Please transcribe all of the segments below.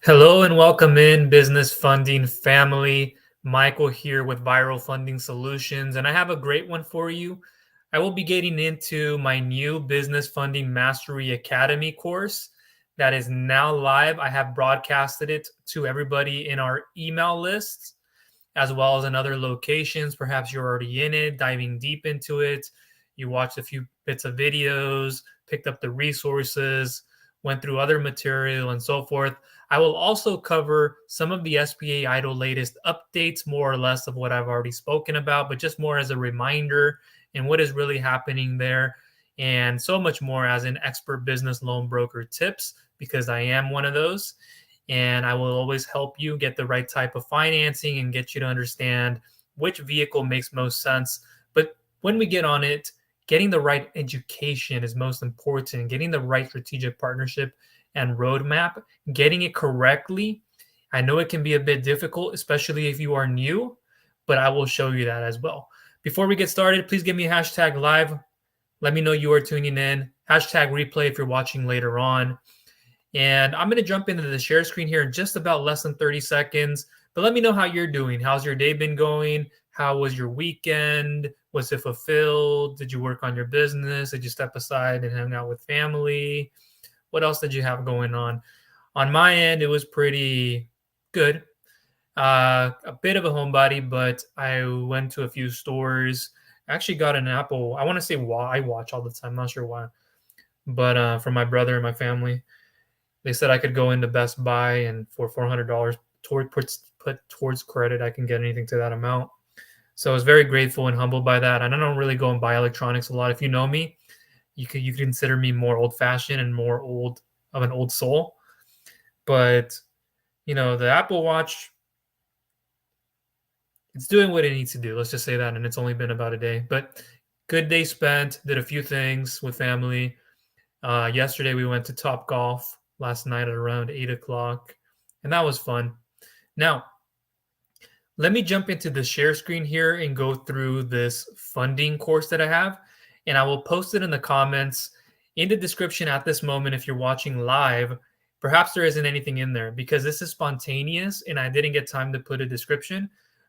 Hello and welcome in business funding family. Michael here with Viral Funding Solutions, and I have a great one for you. I will be getting into my new Business Funding Mastery Academy course that is now live. I have broadcasted it to everybody in our email lists as well as in other locations. Perhaps you're already in it, diving deep into it. You watched a few bits of videos, picked up the resources, went through other material, and so forth. I will also cover some of the SBA EIDL latest updates, more or less of what I've already spoken about, but just more as a reminder and what is really happening there, and so much more as an expert business loan broker tips, because I am one of those. And I will always help you get the right type of financing and get you to understand which vehicle makes most sense. But when we get on it, getting the right education is most important. Getting the right strategic partnership and roadmap, getting it correctly. I know it can be a bit difficult, especially if you are new, but I will show you that as well. Before we get started, please give me a hashtag live. Let me know you are tuning in. Hashtag replay if you're watching later on. And I'm going to jump into the share screen here in just about less than 30 seconds. But let me know how you're doing. How's your day been going? How was your weekend? Was it fulfilled? Did you work on your business? Did you step aside and hang out with family? What else did you have going on? On my end, it was pretty good. A bit of a homebody, but I went to a few stores. I actually got an Apple. I want to say why I watch all the time. I'm not sure why. But for my brother and my family. They said I could go into Best Buy and for $400 put towards credit, I can get anything to that amount. So I was very grateful and humbled by that. And I don't really go and buy electronics a lot. If you know me, you consider me more old-fashioned and more old of an old soul. But the Apple Watch, it's doing what it needs to do. Let's just say that. And it's only been about a day. But good day spent. Did a few things with family. Yesterday we went to Top Golf. Last night at around 8 o'clock, and that was fun. Now, let me jump into the share screen here and go through this funding course that I have, and I will post it in the comments in the description at this moment. If you're watching live, perhaps there isn't anything in there because this is spontaneous and I didn't get time to put a description,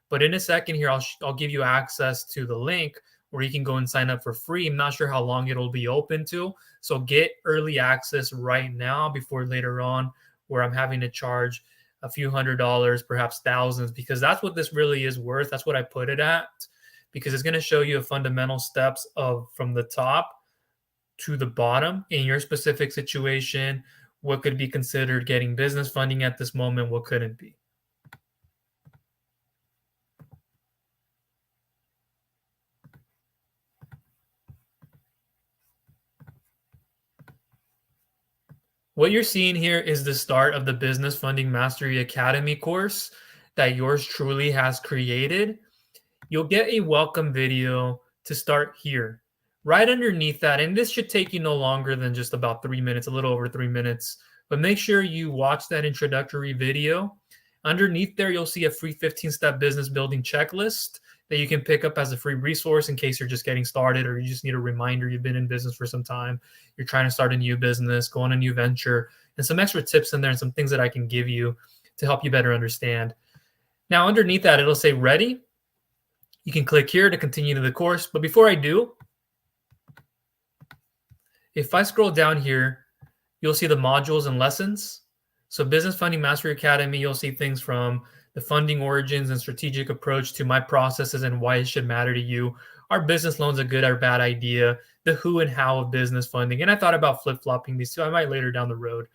but in a second here, I'll give you access to the link where you can go and sign up for free. I'm not sure how long it'll be open to. So get early access right now before later on where I'm having to charge a few $100s, perhaps thousands, because that's what this really is worth. That's what I put it at, because it's going to show you fundamental steps from the top to the bottom in your specific situation, what could be considered getting business funding at this moment, what couldn't be. What you're seeing here is the start of the Business Funding Mastery Academy course that yours truly has created. You'll get a welcome video to start here. Right underneath that, and this should take you no longer than just about 3 minutes, a little over 3 minutes, but make sure you watch that introductory video. Underneath there, you'll see a free 15-step business building checklist that you can pick up as a free resource in case you're just getting started or you just need a reminder you've been in business for some time, you're trying to start a new business, go on a new venture, and some extra tips in there and some things that I can give you to help you better understand. Now, underneath that, it'll say ready. You can click here to continue to the course. But before I do, if I scroll down here, you'll see the modules and lessons. So Business Funding Mastery Academy, you'll see things from the funding origins and strategic approach to my processes and why it should matter to you. Are business loans a good or bad idea? The who and how of business funding. And I thought about flip-flopping these two. I might later down the road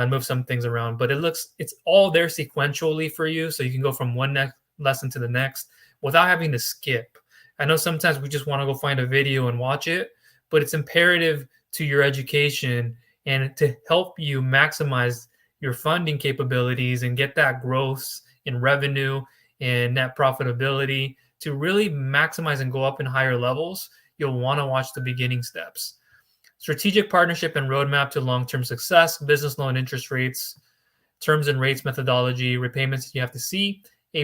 move some things around, but it's all there sequentially for you. So you can go from one lesson to the next without having to skip. I know sometimes we just want to go find a video and watch it, but it's imperative to your education and to help you maximize your funding capabilities and get that growth in revenue and net profitability to really maximize and go up in higher levels. You'll want to watch the beginning steps. Strategic partnership and roadmap to long-term success, business loan interest rates, terms and rates methodology, repayments you have to see,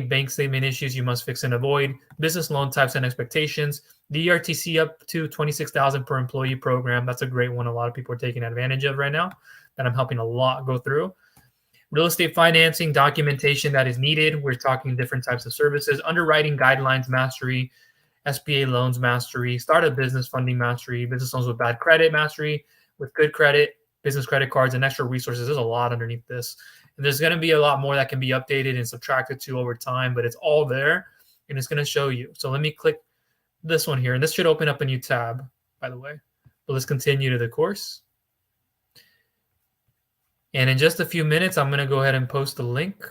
bank statement issues you must fix and avoid, business loan types and expectations, the ERTC up to $26,000 per employee program. That's a great one. A lot of people are taking advantage of right now that I'm helping a lot go through. Real estate financing, documentation that is needed. We're talking different types of services. Underwriting guidelines mastery, SBA loans mastery, startup business funding mastery, business loans with bad credit mastery, with good credit, business credit cards, and extra resources. There's a lot underneath this. And there's going to be a lot more that can be updated and subtracted to over time, but it's all there and it's going to show you. So let me click this one here, and this should open up a new tab, by the way. But let's continue to the course. And in just a few minutes, I'm going to go ahead and post the link.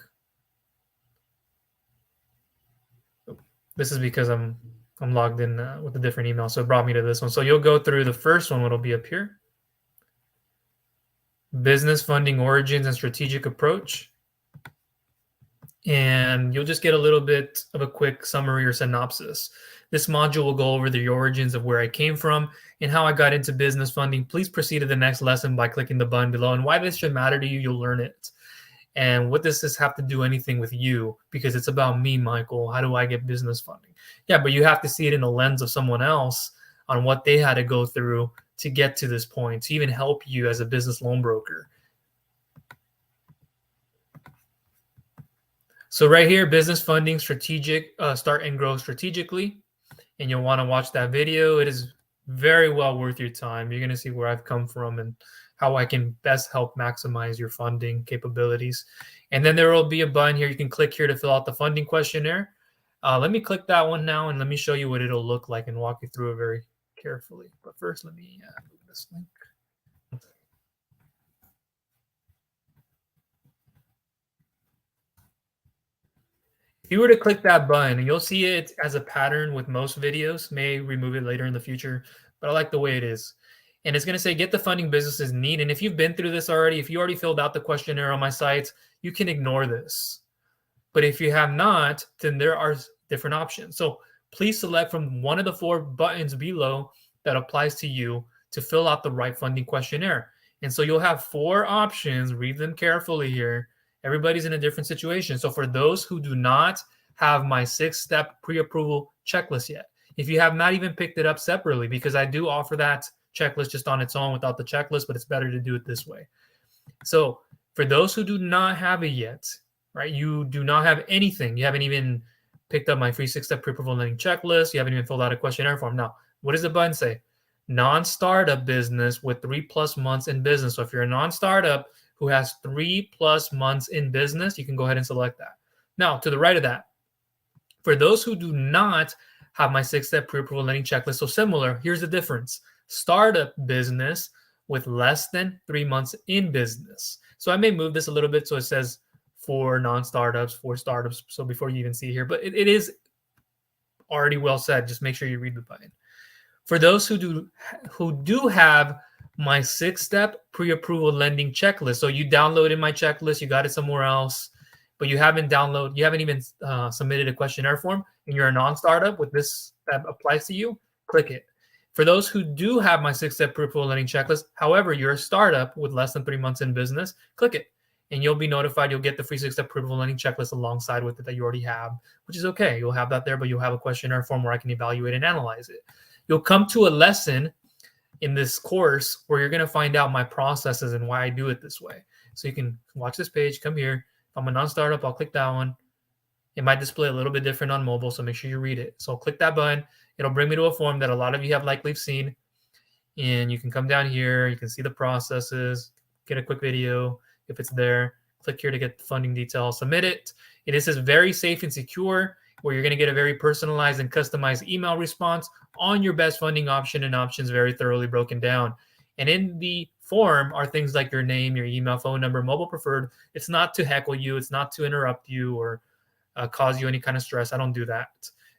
This is because I'm logged in with a different email, so it brought me to this one. So you'll go through the first one, what'll be up here. Business funding origins and strategic approach. And you'll just get a little bit of a quick summary or synopsis. This module will go over the origins of where I came from and how I got into business funding. Please proceed to the next lesson by clicking the button below. And why this should matter to you, you'll learn it. And what does this have to do anything with you? Because it's about me, Michael. How do I get business funding? Yeah, but you have to see it in the lens of someone else on what they had to go through to get to this point, to even help you as a business loan broker. So right here, business funding, strategic, start and grow strategically. And you'll want to watch that video. It is very well worth your time. You're going to see where I've come from and how I can best help maximize your funding capabilities. And then there will be a button here. You can click here to fill out the funding questionnaire. Let me click that one now, and let me show you what it'll look like and walk you through it very carefully. But first, let me move this link. If you were to click that button, and you'll see it as a pattern with most videos, may remove it later in the future, but I like the way it is. And it's going to say, get the funding businesses need. And if you've been through this already, if you already filled out the questionnaire on my site, you can ignore this. But if you have not, then there are different options. So please select from one of the 4 buttons below that applies to you to fill out the right funding questionnaire. And so you'll have 4 options. Read them carefully here. Everybody's in a different situation. So for those who do not have my 6-step pre-approval checklist yet, if you have not even picked it up separately, because I do offer that checklist just on its own without the checklist, but it's better to do it this way. So for those who do not have it yet, right, you do not have anything. You haven't even picked up my free 6-step pre-approval lending checklist. You haven't even filled out a questionnaire form. Now, what does the button say? Non-startup business with 3+ months in business. So if you're a non-startup who has 3+ months in business, you can go ahead and select that. Now, to the right of that, for those who do not have my 6-step pre-approval lending checklist, so similar, here's the difference. Startup business with less than 3 months in business. So I may move this a little bit so it says for non-startups, for startups, so before you even see here, but it is already well said. Just make sure you read the button. For those who do have my 6-step pre-approval lending checklist. So you downloaded my checklist, you got it somewhere else, but you haven't even submitted a questionnaire form, and you're a non-startup with this that applies to you, click it. For those who do have my 6-step pre-approval lending checklist, however, you're a startup with less than 3 months in business, click it. And you'll be notified. You'll get the free 6-step pre-approval lending checklist alongside with it that you already have, which is okay. You'll have that there, but you'll have a questionnaire form where I can evaluate and analyze it. You'll come to a lesson in this course where you're going to find out my processes and why I do it this way. So you can watch this page, come here. If I'm a non-startup, I'll click that one. It might display a little bit different on mobile, so make sure you read it. So I'll click that button. It'll bring me to a form that a lot of you have likely seen. And you can come down here. You can see the processes, get a quick video if it's there. Click here to get the funding details. Submit it. It is very safe and secure, where you're going to get a very personalized and customized email response on your best funding option and options, very thoroughly broken down. And in the form are things like your name, your email, phone number, mobile preferred. It's not to heckle you. It's not to interrupt you or cause you any kind of stress. I don't do that.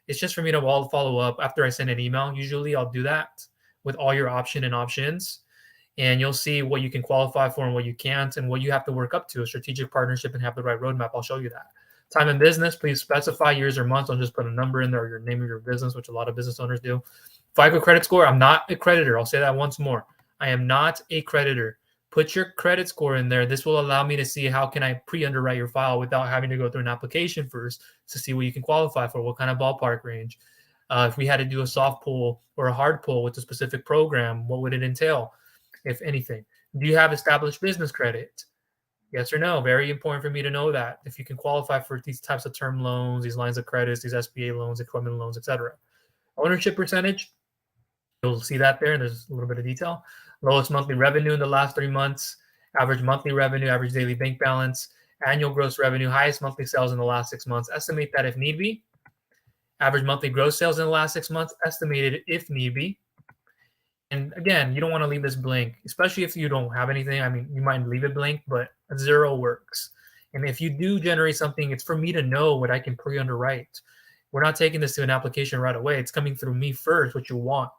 It's just for me to follow up after I send an email. Usually I'll do that with all your options. And you'll see what you can qualify for and what you can't, and what you have to work up to, a strategic partnership, and have the right roadmap. I'll show you that. Time in business, please specify years or months. Don't just put a number in there or your name of your business, which a lot of business owners do. FICO credit score, I'm not a creditor. I'll say that once more. I am not a creditor. Put your credit score in there. This will allow me to see how can I pre-underwrite your file without having to go through an application first to see what you can qualify for, what kind of ballpark range. If we had to do a soft pull or a hard pull with a specific program, what would it entail, if anything? Do you have established business credit? Yes or no? Very important for me to know that. If you can qualify for these types of term loans, these lines of credits, these SBA loans, equipment loans, etc. Ownership percentage, you'll see that there. There's a little bit of detail. Lowest monthly revenue in the last 3 months, average monthly revenue, average daily bank balance, annual gross revenue, highest monthly sales in the last 6 months. Estimate that if need be. Average monthly gross sales in the last 6 months, estimated if need be. And again, you don't want to leave this blank, especially if you don't have anything. I mean, you might leave it blank, but a zero works. And if you do generate something, it's for me to know what I can pre-underwrite. We're not taking this to an application right away. It's coming through me first, what you want.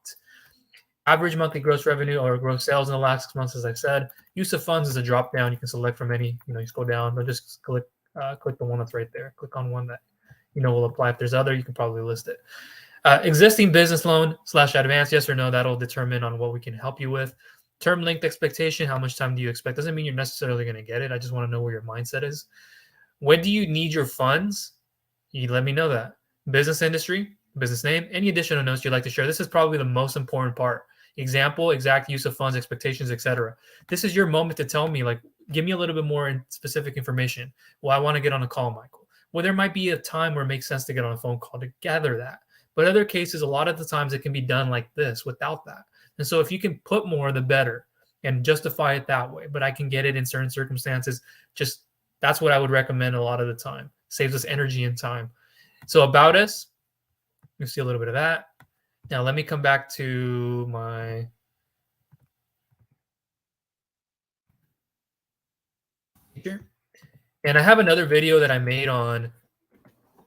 Average monthly gross revenue or gross sales in the last 6 months, as I said. Use of funds is a drop down. You can select from any, you scroll down, but just click the one that's right there. Click on one that will apply. If there's other, you can probably list it. Existing business loan / advance, yes or no, that'll determine on what we can help you with. Term length expectation, how much time do you expect? Doesn't mean you're necessarily going to get it. I just want to know where your mindset is. When do you need your funds? You let me know that. Business industry, business name, any additional notes you'd like to share. This is probably the most important part. Example, exact use of funds, expectations, etc. This is your moment to tell me, like, give me a little bit more specific information. Well, I want to get on a call, Michael. Well, there might be a time where it makes sense to get on a phone call to gather that. But other cases, a lot of the times it can be done like this without that. And so if you can put more, the better, and justify it that way. But I can get it in certain circumstances. Just that's what I would recommend a lot of the time. Saves us energy and time. So about us, you see a little bit of that. Now let me come back to my feature. And I have another video that I made on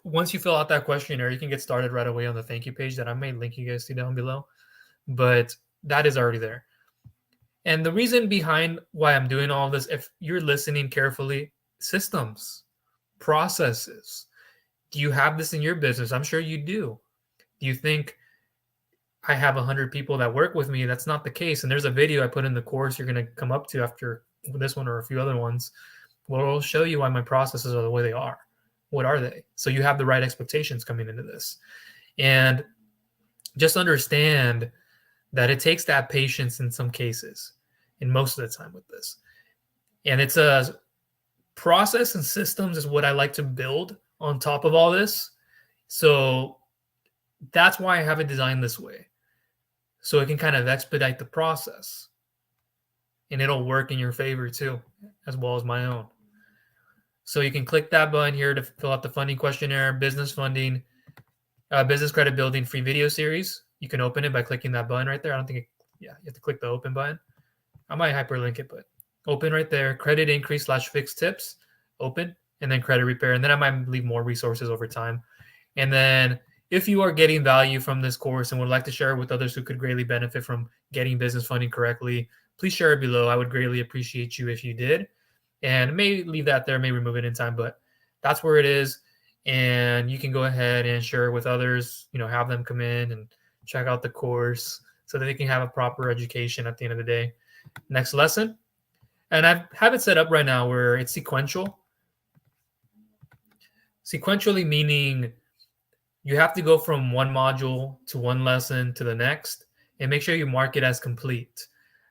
once you fill out that questionnaire, you can get started right away on the thank you page that I may link you guys to down below. But that is already there. And the reason behind why I'm doing all this, if you're listening carefully, systems, processes. Do you have this in your business? I'm sure you do. Do you think I have 100 people that work with me? That's not the case. And there's a video I put in the course you're going to come up to after this one or a few other ones where it'll show you why my processes are the way they are. What are they? So you have the right expectations coming into this. And just understand that it takes that patience in some cases, and most of the time with this. And it's a process and systems is what I like to build on top of all this. So that's why I have it designed this way. So it can kind of expedite the process. And it'll work in your favor too, as well as my own. So you can click that button here to fill out the funding questionnaire, business funding, business credit building free video series. You can open it by clicking that button right there. I don't think you have to click the open button. I might hyperlink it, but open right there. Credit increase / fixed tips, open, and then credit repair. And then I might leave more resources over time. And then if you are getting value from this course and would like to share it with others who could greatly benefit from getting business funding correctly, please share it below. I would greatly appreciate you if you did. And may leave that there, may remove it in time, but that's where it is. And you can go ahead and share it with others, have them come in and check out the course so that they can have a proper education at the end of the day. Next lesson. And I have it set up right now where it's sequential. Sequentially meaning you have to go from one module to one lesson to the next and make sure you mark it as complete.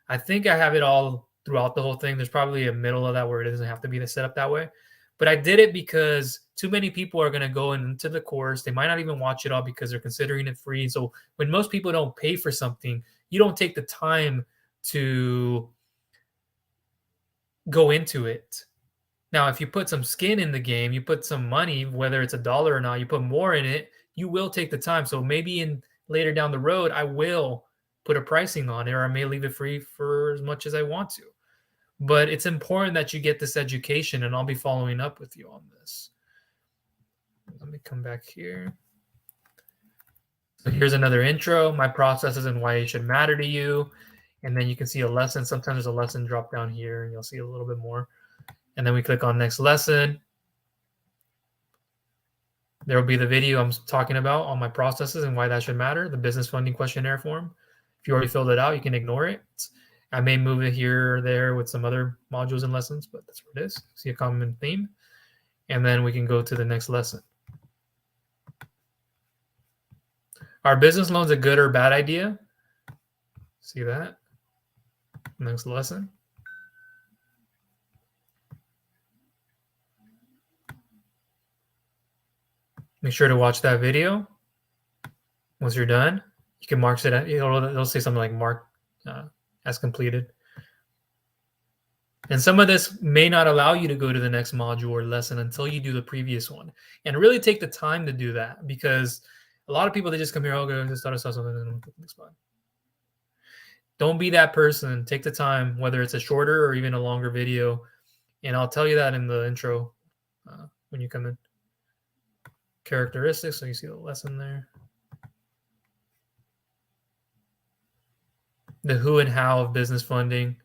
I think I have it all throughout the whole thing. There's probably a middle of that where it doesn't have to be set up that way. But I did it because too many people are going to go into the course. They might not even watch it all because they're considering it free. So when most people don't pay for something, you don't take the time to go into it. Now, if you put some skin in the game, you put some money, whether it's $1 or not, you put more in it, you will take the time. So maybe later down the road, I will put a pricing on it, or I may leave it free for as much as I want to. But it's important that you get this education, and I'll be following up with you on this. Let me come back here. So here's another intro, my processes and why it should matter to you. And then you can see a lesson. Sometimes there's a lesson drop down here, and you'll see a little bit more. And then we click on next lesson. There will be the video I'm talking about on my processes and why that should matter, the business funding questionnaire form. If you already filled it out, you can ignore it. I may move it here or there with some other modules and lessons, but that's what it is. See a common theme. And then we can go to the next lesson. Are business loans a good or bad idea? See that? Next lesson. Make sure to watch that video. Once you're done, you can mark it. It'll say something like mark as completed. And some of this may not allow you to go to the next module or lesson until you do the previous one. And really take the time to do that, because a lot of people, they just come here, okay, just start something, and then click the next one. Don't be that person. Take the time, whether it's a shorter or even a longer video. And I'll tell you that in the intro when you come in. Characteristics, so you see the lesson there. The who and how of business funding.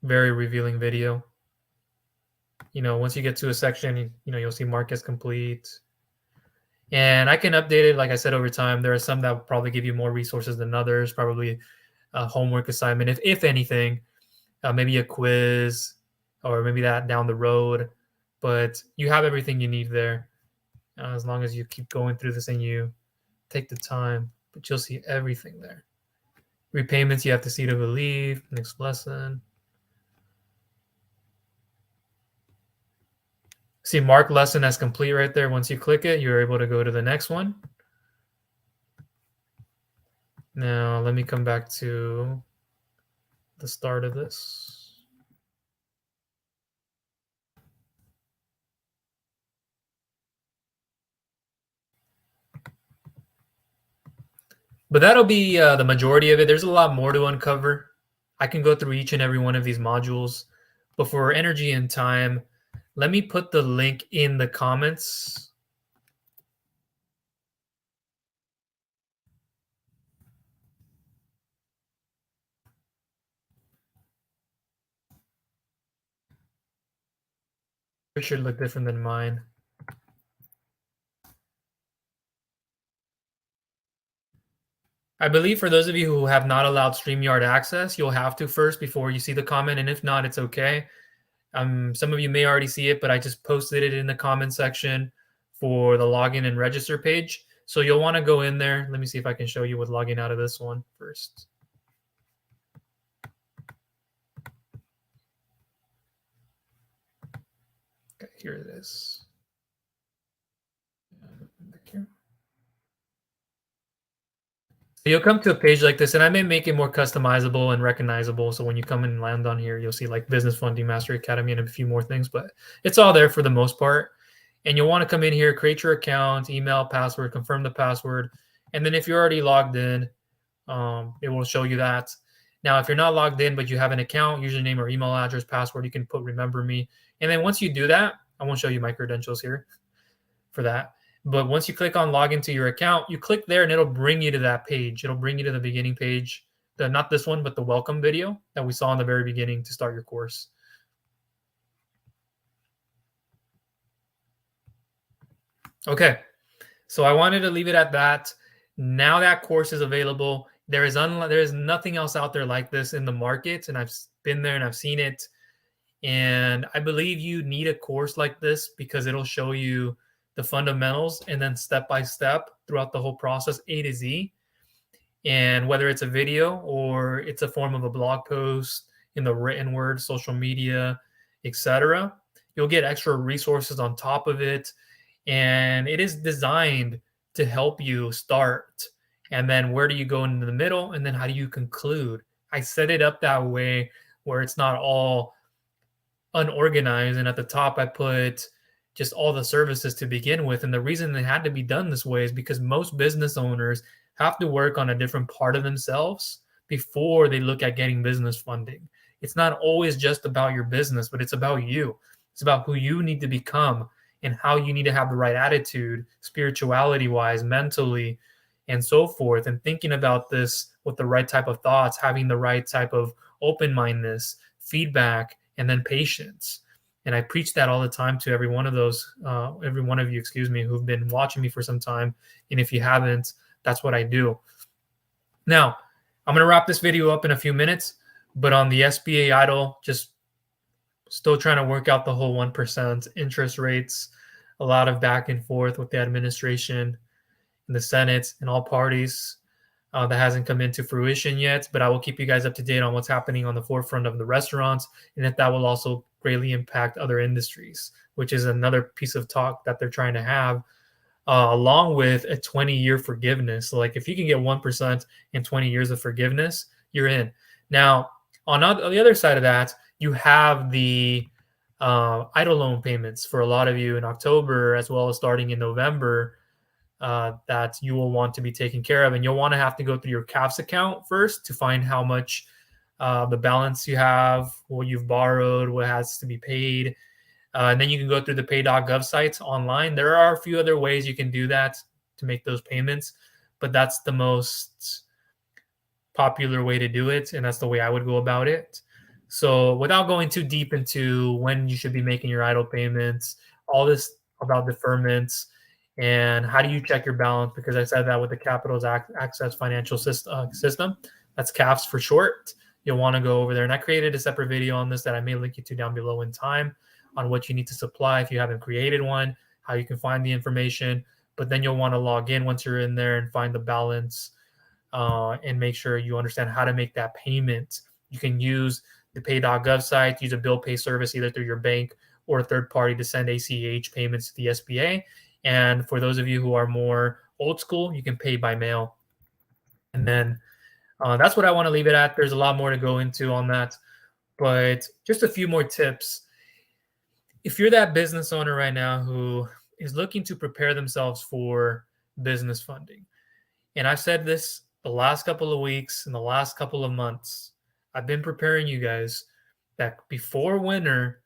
Very revealing video. Once you get to a section, you'll see mark as complete. And I can update it, like I said, over time. There are some that will probably give you more resources than others, probably a homework assignment, if anything, maybe a quiz, or maybe that down the road. But you have everything you need there, as long as you keep going through this and you take the time. But you'll see everything there. Repayments you have to see to believe. Next lesson. See mark lesson as complete right there. Once you click it, you're able to go to the next one. Now, let me come back to the start of this. But that'll be the majority of it. There's a lot more to uncover. I can go through each and every one of these modules. But for energy and time, let me put the link in the comments. It should look different than mine. I believe for those of you who have not allowed StreamYard access, you'll have to first before you see the comment. And if not, it's okay. Some of you may already see it, but I just posted it in the comment section for the login and register page. So you'll want to go in there. Let me see if I can show you with logging out of this one first. Okay, here it is. Back here. So you'll come to a page like this, and I may make it more customizable and recognizable. So when you come and land on here, you'll see like Business Funding Mastery Academy and a few more things, but it's all there for the most part. And you'll want to come in here, create your account, email, password, confirm the password. And then if you're already logged in, it will show you that. Now, if you're not logged in, but you have an account, username or email address, password, you can put remember me. And then once you do that, I won't show you my credentials here for that. But once you click on log into your account, you click there and it'll bring you to that page. It'll bring you to the beginning page, not this one, but the welcome video that we saw in the very beginning to start your course. Okay, so I wanted to leave it at that. Now that course is available. There is nothing else out there like this in the market, and I've been there and I've seen it. And I believe you need a course like this because it'll show you the fundamentals and then step by step throughout the whole process, A to Z. And whether it's a video or it's a form of a blog post in the written word, social media, etc., you'll get extra resources on top of it. And it is designed to help you start. And then where do you go into the middle? And then how do you conclude? I set it up that way where it's not all unorganized. And at the top, I put just all the services to begin with. And the reason it had to be done this way is because most business owners have to work on a different part of themselves before they look at getting business funding. It's not always just about your business, but it's about you. It's about who you need to become and how you need to have the right attitude, spirituality-wise, mentally, and so forth. And thinking about this with the right type of thoughts, having the right type of open-mindedness, feedback, and then patience. And I preach that all the time to every one of you, who've been watching me for some time. And if you haven't, that's what I do. Now, I'm going to wrap this video up in a few minutes, but on the SBA EIDL, just still trying to work out the whole 1% interest rates, a lot of back and forth with the administration and the Senate and all parties. that hasn't come into fruition yet, but I will keep you guys up to date on what's happening on the forefront of the restaurants, and if that will also greatly impact other industries, which is another piece of talk that they're trying to have, along with a 20-year forgiveness. So like if you can get 1% in 20 years of forgiveness, you're in. Now, on the other side of that, you have the EIDL loan payments for a lot of you in October, as well as starting in November, that you will want to be taken care of. And you'll want to have to go through your CAFS account first to find how much the balance you have, what you've borrowed, what has to be paid. And then you can go through the pay.gov sites online. There are a few other ways you can do that to make those payments, but that's the most popular way to do it. And that's the way I would go about it. So without going too deep into when you should be making your EIDL payments, all this about deferments and how do you check your balance, because I said that with the Capitals Access Financial System, that's CAFS for short. You'll want to go over there. And I created a separate video on this that I may link you to down below in time on what you need to supply if you haven't created one, how you can find the information. But then you'll want to log in once you're in there and find the balance and make sure you understand how to make that payment. You can use the pay.gov site, use a bill pay service either through your bank or a third party to send ACH payments to the SBA. And for those of you who are more old school, you can pay by mail. And then that's what I want to leave it at. There's a lot more to go into on that, but just a few more tips. If you're that business owner right now who is looking to prepare themselves for business funding, and I've said this the last couple of weeks and the last couple of months, I've been preparing you guys that before winter,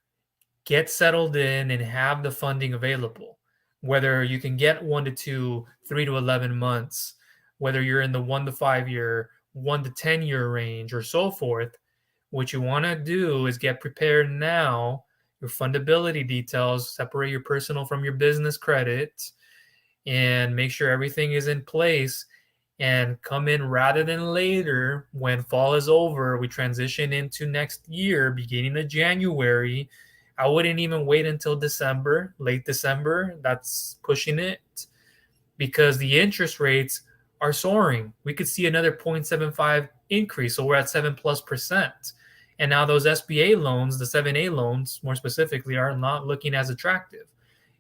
get settled in and have the funding available. Whether you can get 1 to 2, 3 to 11 months, whether you're in the 1 to 5 year, 1 to 10 year range, or so forth, what you want to do is get prepared now. Your fundability details, separate your personal from your business credit, and make sure everything is in place, and come in rather than later when fall is over. We transition into next year, beginning of January. I wouldn't even wait until December, late December. That's pushing it because the interest rates are soaring. We could see another 0.75 increase. So we're at 7+%. And now those SBA loans, the 7A loans more specifically, are not looking as attractive.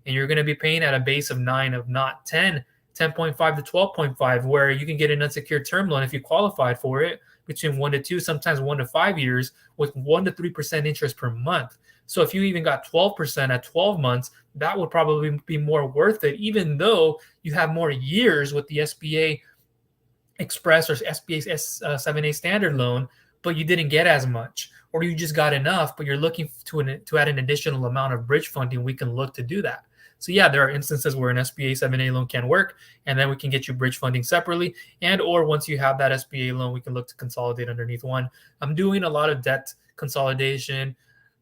And you're going to be paying at a base of 9 of not 10, 10.5 to 12.5, where you can get an unsecured term loan if you qualified for it between 1 to 2, sometimes 1 to 5 years with 1 to 3% interest per month. So if you even got 12% at 12 months, that would probably be more worth it, even though you have more years with the SBA Express or SBA 7A standard loan, but you didn't get as much, or you just got enough, but you're looking to add an additional amount of bridge funding. We can look to do that. So yeah, there are instances where an SBA 7A loan can work, and then we can get you bridge funding separately, and or once you have that SBA loan, we can look to consolidate underneath one. I'm doing a lot of debt consolidation,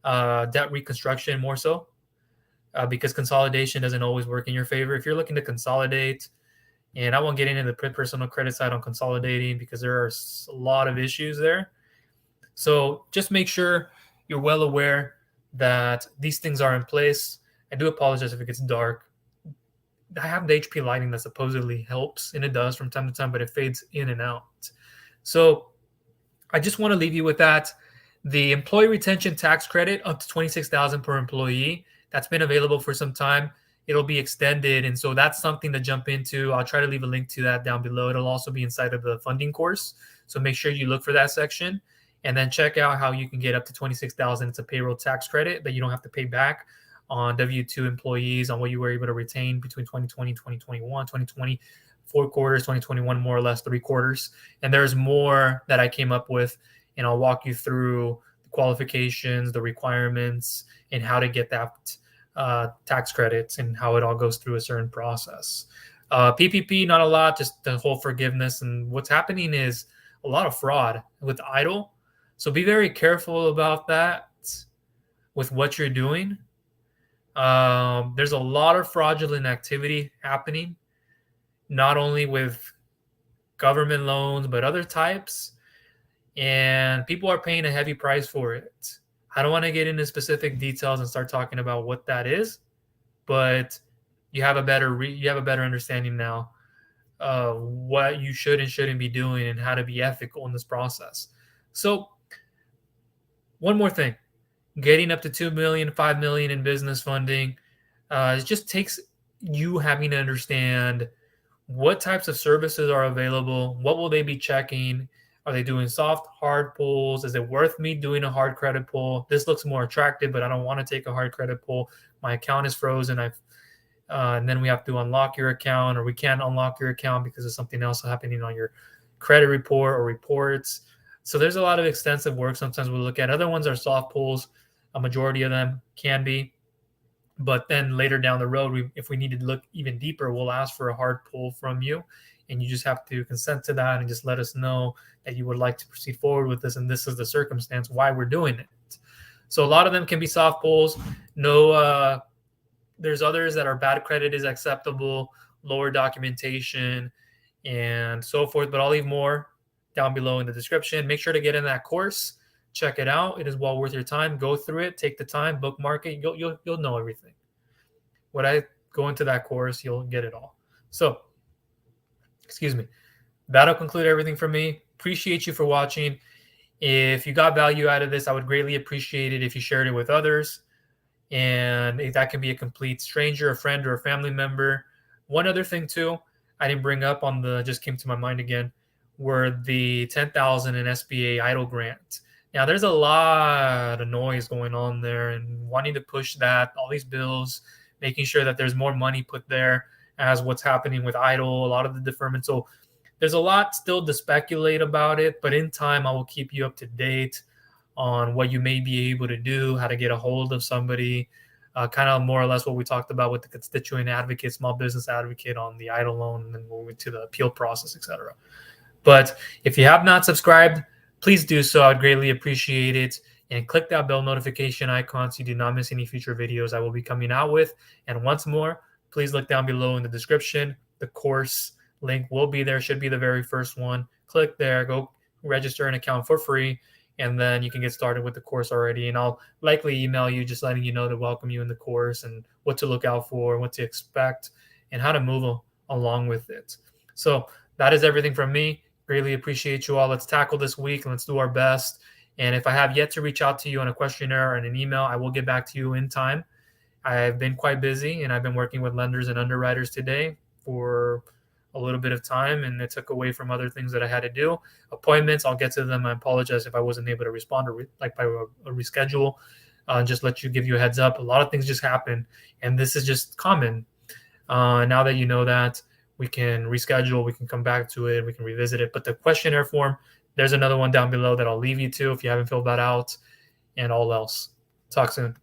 debt reconstruction more so, because consolidation doesn't always work in your favor. If you're looking to consolidate, and I won't get into the personal credit side on consolidating because there are a lot of issues there. So just make sure you're well aware that these things are in place. I do apologize if it gets dark. I have the HP lighting that supposedly helps, and it does from time to time, but it fades in and out. So I just want to leave you with that. The employee retention tax credit up to $26,000 per employee, that's been available for some time. It'll be extended, and so that's something to jump into. I'll try to leave a link to that down below. It'll also be inside of the funding course, so make sure you look for that section, and then check out how you can get up to $26,000. It's a payroll tax credit that you don't have to pay back on W-2 employees on what you were able to retain between 2020 and 2021, 2020, 4 quarters, 2021, more or less 3 quarters. And there's more that I came up with, and I'll walk you through the qualifications, the requirements, and how to get that tax credits and how it all goes through a certain process. PPP, not a lot, just the whole forgiveness. And what's happening is a lot of fraud with EIDL. So be very careful about that with what you're doing. There's a lot of fraudulent activity happening, not only with government loans, but other types. And people are paying a heavy price for it. I don't want to get into specific details and start talking about what that is, but you have a better understanding now what you should and shouldn't be doing and how to be ethical in this process. So one more thing, getting up to 2 million, 5 million in business funding, it just takes you having to understand what types of services are available, what will they be checking, are they doing soft, hard pulls, is it worth me doing a hard credit pull? This looks more attractive, but I don't want to take a hard credit pull. My account is frozen. And then we have to unlock your account, or we can't unlock your account because of something else happening on your credit report or reports. So there's a lot of extensive work sometimes we look at. Other ones are soft pulls. A majority of them can be. But then later down the road, if we need to look even deeper, we'll ask for a hard pull from you. And you just have to consent to that and just let us know that you would like to proceed forward with this. And this is the circumstance why we're doing it. So a lot of them can be soft pulls. No, there's others that are bad credit is acceptable, lower documentation, and so forth. But I'll leave more down below in the description. Make sure to get in that course. Check it out. It is well worth your time. Go through it. Take the time. Bookmark it. You'll know everything. When I go into that course, you'll get it all. So, excuse me. That'll conclude everything from me. Appreciate you for watching. If you got value out of this, I would greatly appreciate it if you shared it with others. And if that can be a complete stranger, a friend, or a family member. One other thing too, I didn't bring up just came to my mind again, were the 10,000 in SBA EIDL grant. Now there's a lot of noise going on there and wanting to push that, all these bills, making sure that there's more money put there as what's happening with EIDL, a lot of the deferment. So there's a lot still to speculate about it, but in time I will keep you up to date on what you may be able to do, how to get a hold of somebody, kind of more or less what we talked about with the constituent advocate, small business advocate on the EIDL loan, and then moving to the appeal process, etc. But if you have not subscribed, please do so. I'd greatly appreciate it. And click that bell notification icon so you do not miss any future videos I will be coming out with. And once more, please look down below in the description. The course link will be there, should be the very first one. Click there, go register an account for free, and then you can get started with the course already. And I'll likely email you just letting you know to welcome you in the course and what to look out for, what to expect, and how to move along with it. So that is everything from me. Greatly appreciate you all. Let's tackle this week and let's do our best. And if I have yet to reach out to you on a questionnaire or in an email, I will get back to you in time. I've been quite busy and I've been working with lenders and underwriters today for a little bit of time, and it took away from other things that I had to do. Appointments, I'll get to them. I apologize if I wasn't able to respond or by a reschedule. Just give you a heads up. A lot of things just happen, and this is just common. Now that you know that, we can reschedule, we can come back to it, we can revisit it. But the questionnaire form, there's another one down below that I'll leave you to if you haven't filled that out, and all else. Talk soon.